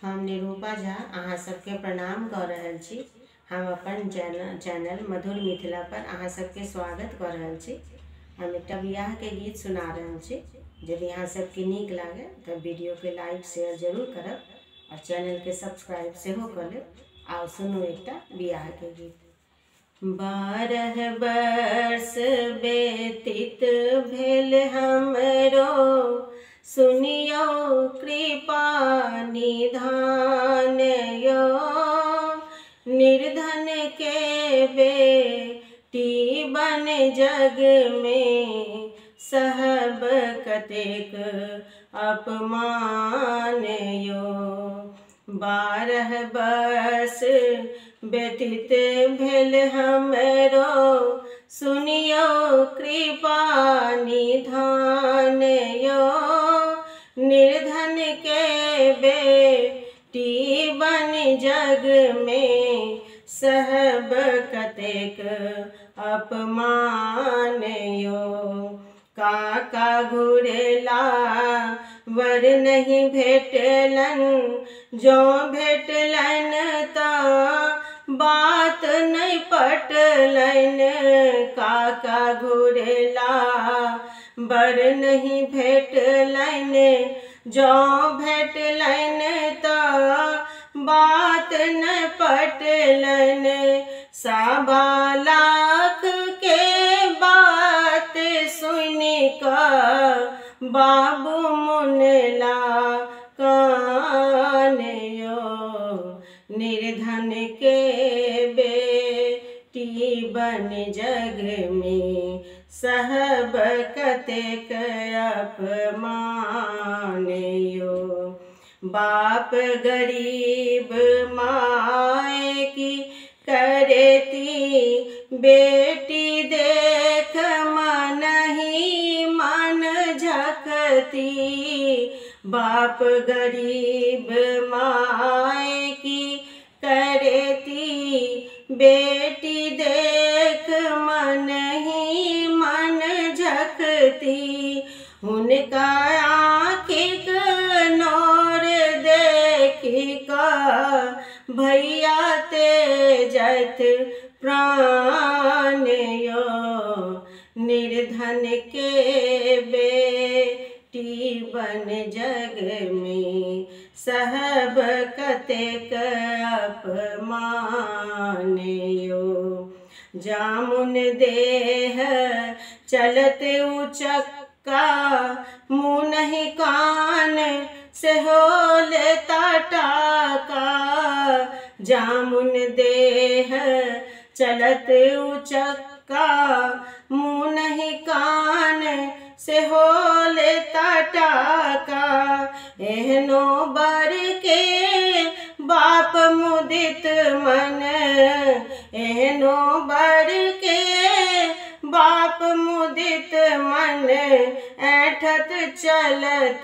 हम निरूपा झा अहाँ सबके प्रणाम कऽ रहल छी। हम अपन चैनल मधुर मिथिला पर अहाँ सबके स्वागत कऽ रहल छी। हम एक बियाह के गीत सुना रहल छी। यदि अहाँ सबके नीक लागे तो वीडियो के लाइक शेयर जरूर करब और चैनल के सब्सक्राइब सेहो कर लेब। आओ सुनू एक बियाह के गीत। 12 वर्ष व्यतीत भेल हमरो, सुनियो कृपा निधान यो। निर्धन के बेटी बन जग में, सहब कतेक अपमान यो। 12 वर्ष व्यतीत भेल हमरो, सुनियो कृपा निधान यो। निर्धन के बेटी बन जग में, सहब कतेक अपमान यो। काका घुरेला वर नहीं भेटलन, जो भेटलन ता बात नहीं पटलन। काका घुरेला वर नहीं भेटलन, जो भेटलन ता बात न पटलन। 1.25 लाख के बात सुन कर बाबू मुनला कान यो। निर्धन के बेटी बन जग में, सहब कतेक अपमान यो। बाप गरीब माए की करेती, बेटी देख मन ही मन झकती। बाप गरीब माए की करेती, बेटी देख मन ही मन झकती। उनका आँखिक नोर देखी का, भैया तेजत प्राण यो। निर्धन के बेटी बन जग में, सहब कतेक अपमान यो। जामुन देह चलत उचक्का, मुँह नहीं कान से हो लेता टाका। जामुन देह चलत उचक्का, मुँह नहीं कान से हो लेता टाका। एहनो बर के बाप मुदित मन, एहनो बर के बाप मुदित मन। ऐठत चलत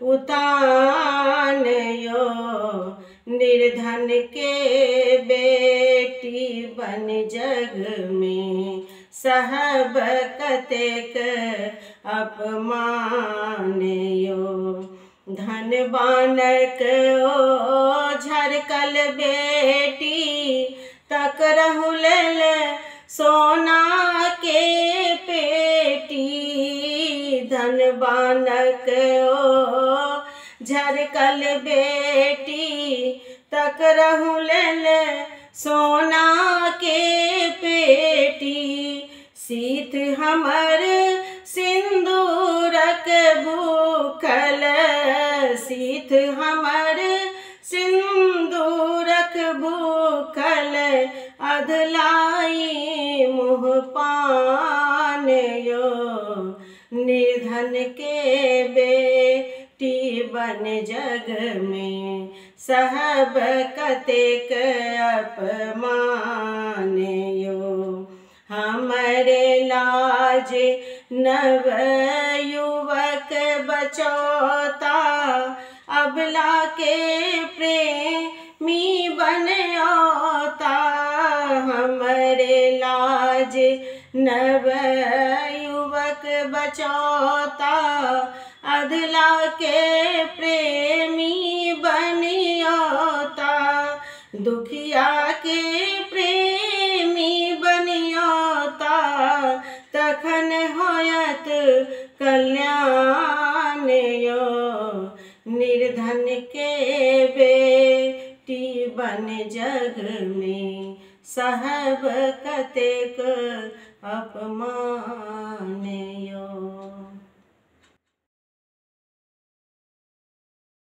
उतान यो। निर्धन के बेटी बन जग में, सहब कतेक अपमान यो। धन बानक ओ झरकल बेटी, तक रहुलल सोना के पेटी। धन बानक ओ झरकल बेटी, तक रहुलल सोना के पेटी। सीत हमर सिंदूरक भूखल, सीत हमर सिंदूरक भूखल। अधलाई मुँह पान यो। निर्धन के बेटी बन जग में, सहब कतेक अपमान यो। हमरे लाज नव युवक बचौता, अबला के प्रेमी बन औता। हमरे लाज नव युवक बचौता, अधला के प्रेमी बनियो। दुखिया के प्रेमी बनियोता तखन होयत कल्याण यो। निर्धन के बेटी बन जग में सहब कतेक अपमान